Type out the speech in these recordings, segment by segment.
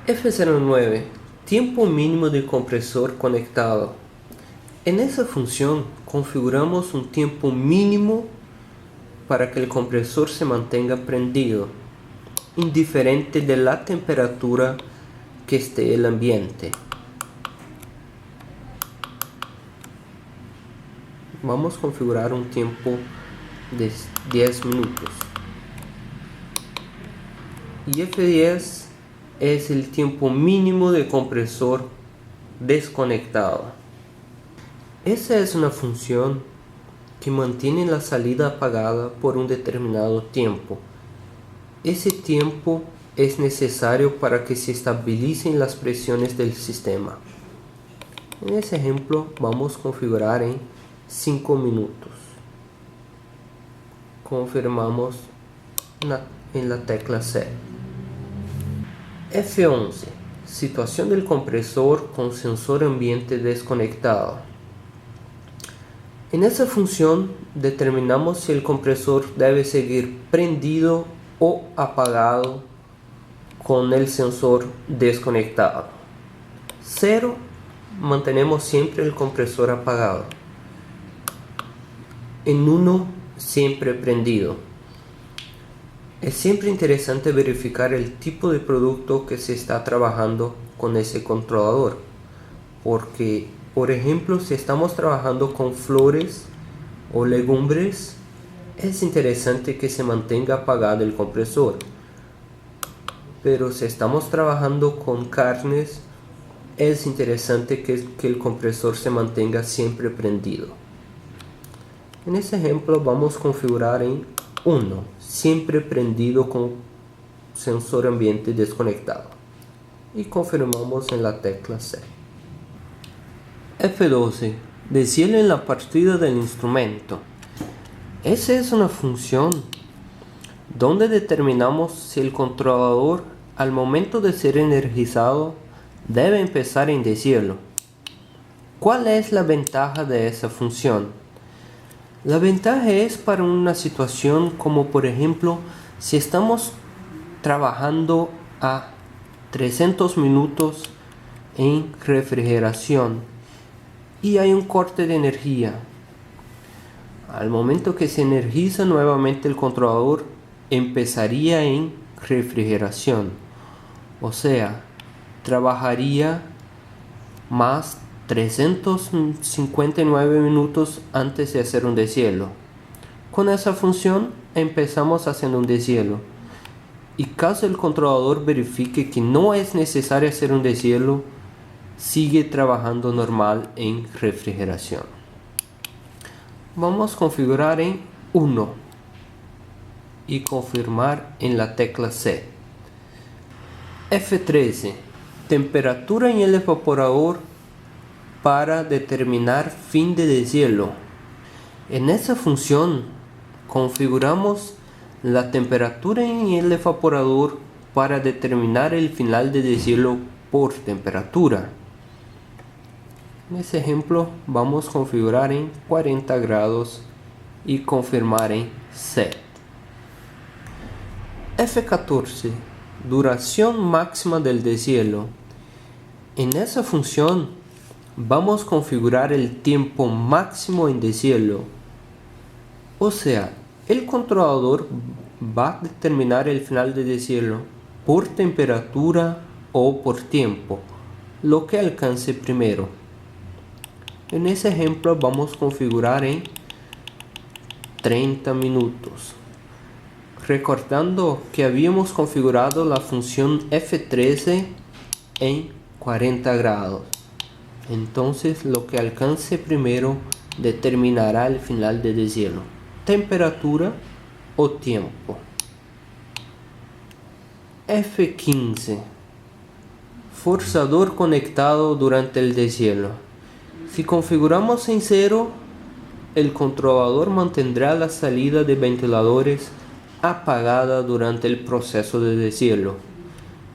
F09, tiempo mínimo de compresor conectado. En esa función configuramos un tiempo mínimo para que el compresor se mantenga prendido, indiferente de la temperatura que esté el ambiente. Vamos a configurar un tiempo de 10 minutos. Y F10 es el tiempo mínimo de compresor desconectado. Esa es una función que mantiene la salida apagada por un determinado tiempo. Ese tiempo es necesario para que se estabilicen las presiones del sistema. En ese ejemplo vamos a configurar en 5 minutos. Confirmamos en la tecla C. F11, situación del compresor con sensor ambiente desconectado. En esa función determinamos si el compresor debe seguir prendido o apagado con el sensor desconectado. 0, mantenemos siempre el compresor apagado. En 1, siempre prendido. Es siempre interesante verificar el tipo de producto que se está trabajando con ese controlador, porque, por ejemplo, si estamos trabajando con flores o legumbres, es interesante que se mantenga apagado el compresor. Pero si estamos trabajando con carnes, es interesante que el compresor se mantenga siempre prendido. En este ejemplo vamos a configurar en 1, siempre prendido con sensor ambiente desconectado. Y confirmamos en la tecla C. F12, deshielo en la partida del instrumento. Esa es una función donde determinamos si el controlador al momento de ser energizado debe empezar en deshielo. ¿Cuál es la ventaja de esa función? La ventaja es para una situación como, por ejemplo, si estamos trabajando a 300 minutos en refrigeración y hay un corte de energía. Al momento que se energiza nuevamente el controlador, empezaría en refrigeración. O sea, trabajaría más 359 minutos antes de hacer un deshielo. Con esa función empezamos haciendo un deshielo. Y caso el controlador verifique que no es necesario hacer un deshielo, sigue trabajando normal en refrigeración. Vamos a configurar en 1 y confirmar en la tecla C. F13, temperatura en el evaporador para determinar fin de deshielo. En esa función configuramos la temperatura en el evaporador para determinar el final de deshielo por temperatura. En ese ejemplo vamos a configurar en 40 grados y confirmar en Set. F14, duración máxima del deshielo. En esa función vamos a configurar el tiempo máximo en deshielo. O sea, el controlador va a determinar el final de deshielo por temperatura o por tiempo, lo que alcance primero. En ese ejemplo vamos a configurar en 30 minutos. Recordando que habíamos configurado la función F13 en 40 grados. Entonces lo que alcance primero determinará el final de deshielo, temperatura o tiempo. F15, forzador conectado durante el deshielo. Si configuramos en 0, el controlador mantendrá la salida de ventiladores apagada durante el proceso de deshielo.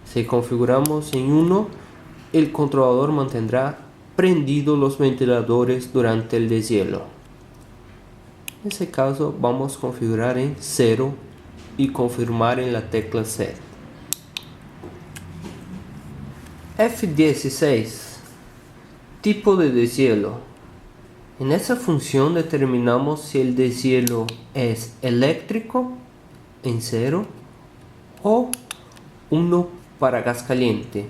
Si configuramos en 1, el controlador mantendrá prendidos los ventiladores durante el deshielo. En ese caso vamos a configurar en 0 y confirmar en la tecla C. F16. Tipo de deshielo. En esa función determinamos si el deshielo es eléctrico en 0 o 1 para gas caliente.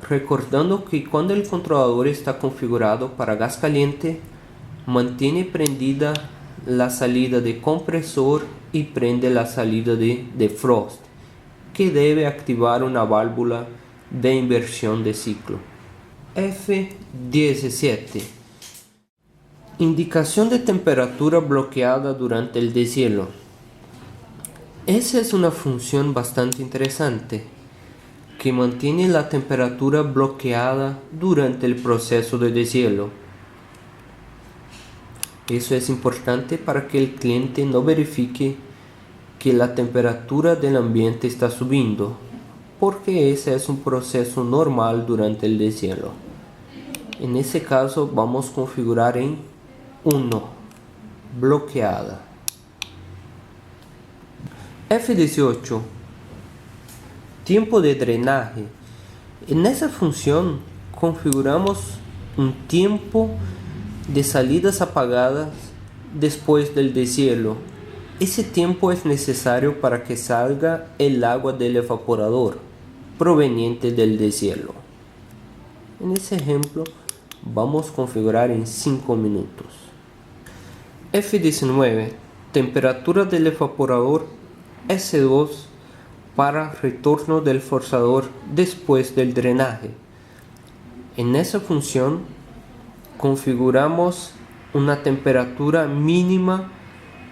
Recordando que cuando el controlador está configurado para gas caliente, mantiene prendida la salida de compresor y prende la salida de defrost, que debe activar una válvula de inversión de ciclo. F17. Indicación de temperatura bloqueada durante el deshielo. Esa es una función bastante interesante, que mantiene la temperatura bloqueada durante el proceso de deshielo. Eso es importante para que el cliente no verifique que la temperatura del ambiente está subiendo, porque ese es un proceso normal durante el deshielo. En ese caso vamos a configurar en 1, bloqueada. F18. Tiempo de drenaje. En esa función configuramos un tiempo de salidas apagadas después del deshielo. Ese tiempo es necesario para que salga el agua del evaporador proveniente del deshielo. En ese ejemplo vamos a configurar en 5 minutos. F19. Temperatura del evaporador S2 para retorno del forzador después del drenaje. En esa función configuramos una temperatura mínima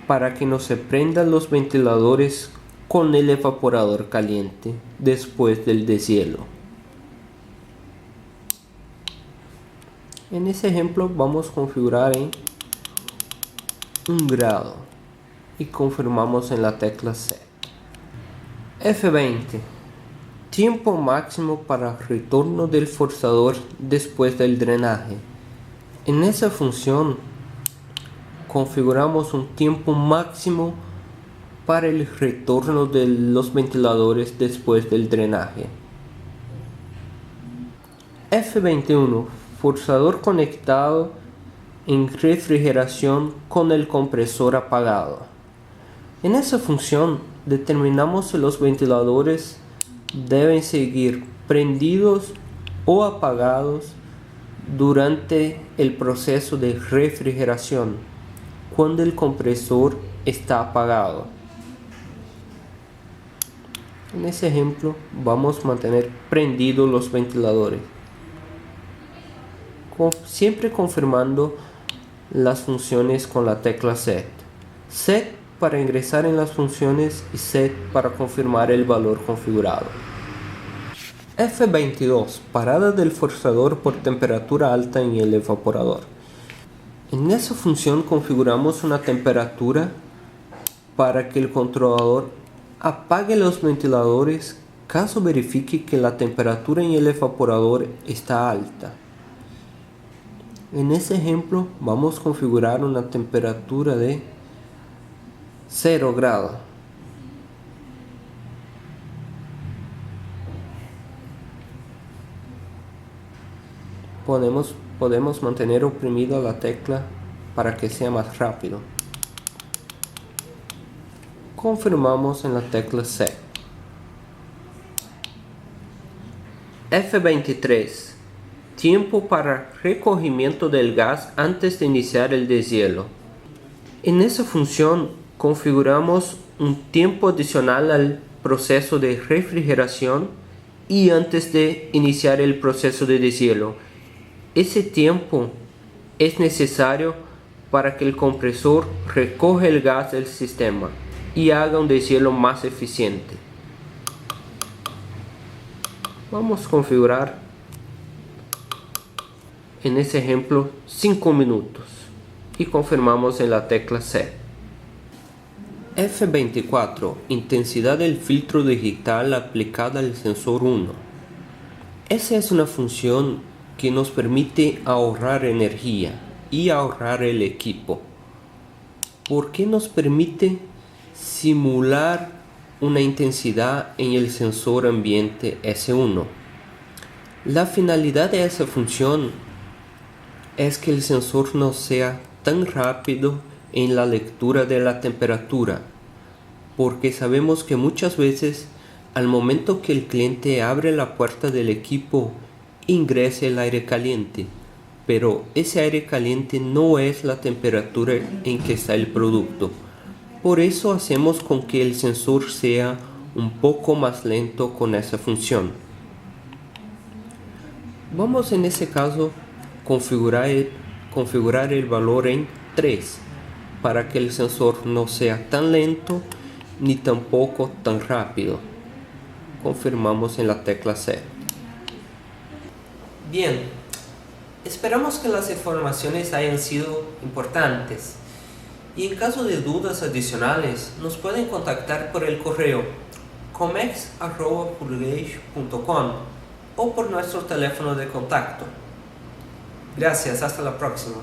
para que no se prendan los ventiladores con el evaporador caliente después del deshielo. En ese ejemplo vamos a configurar en 1 grado y confirmamos en la tecla Set. F20. Tiempo máximo para retorno del forzador después del drenaje. En esa función configuramos un tiempo máximo para el retorno de los ventiladores después del drenaje. F21. Forzador conectado en refrigeración con el compresor apagado. En esa función determinamos si los ventiladores deben seguir prendidos o apagados durante el proceso de refrigeración cuando el compresor está apagado. En ese ejemplo vamos a mantener prendidos los ventiladores, siempre confirmando las funciones con la tecla Set. Set para ingresar en las funciones y Set para confirmar el valor configurado. F22. Parada del forzador por temperatura alta en el evaporador. En esa función configuramos una temperatura para que el controlador apague los ventiladores caso verifique que la temperatura en el evaporador está alta. En ese ejemplo vamos a configurar una temperatura de 0 grados. Podemos mantener oprimida la tecla para que sea más rápido. Confirmamos en la tecla Set. F23. Tiempo para recogimiento del gas antes de iniciar el deshielo. En esa función configuramos un tiempo adicional al proceso de refrigeración y antes de iniciar el proceso de deshielo. Ese tiempo es necesario para que el compresor recoja el gas del sistema y haga un deshielo más eficiente. Vamos a configurar en ese ejemplo 5 minutos y confirmamos en la tecla Set. F24. Intensidad del filtro digital aplicada al sensor 1. Esa es una función que nos permite ahorrar energía y ahorrar el equipo, porque nos permite simular una intensidad en el sensor ambiente S1. La finalidad de esa función es que el sensor no sea tan rápido en la lectura de la temperatura, porque sabemos que muchas veces al momento que el cliente abre la puerta del equipo ingresa el aire caliente, pero ese aire caliente no es la temperatura en que está el producto. Por eso hacemos con que el sensor sea un poco más lento con esa función. Vamos en ese caso configurar el valor en 3 para que el sensor no sea tan lento ni tampoco tan rápido. Confirmamos en la tecla C. Bien, esperamos que las informaciones hayan sido importantes y en caso de dudas adicionales nos pueden contactar por el correo comex@purgage.com o por nuestro teléfono de contacto. Gracias, hasta la próxima.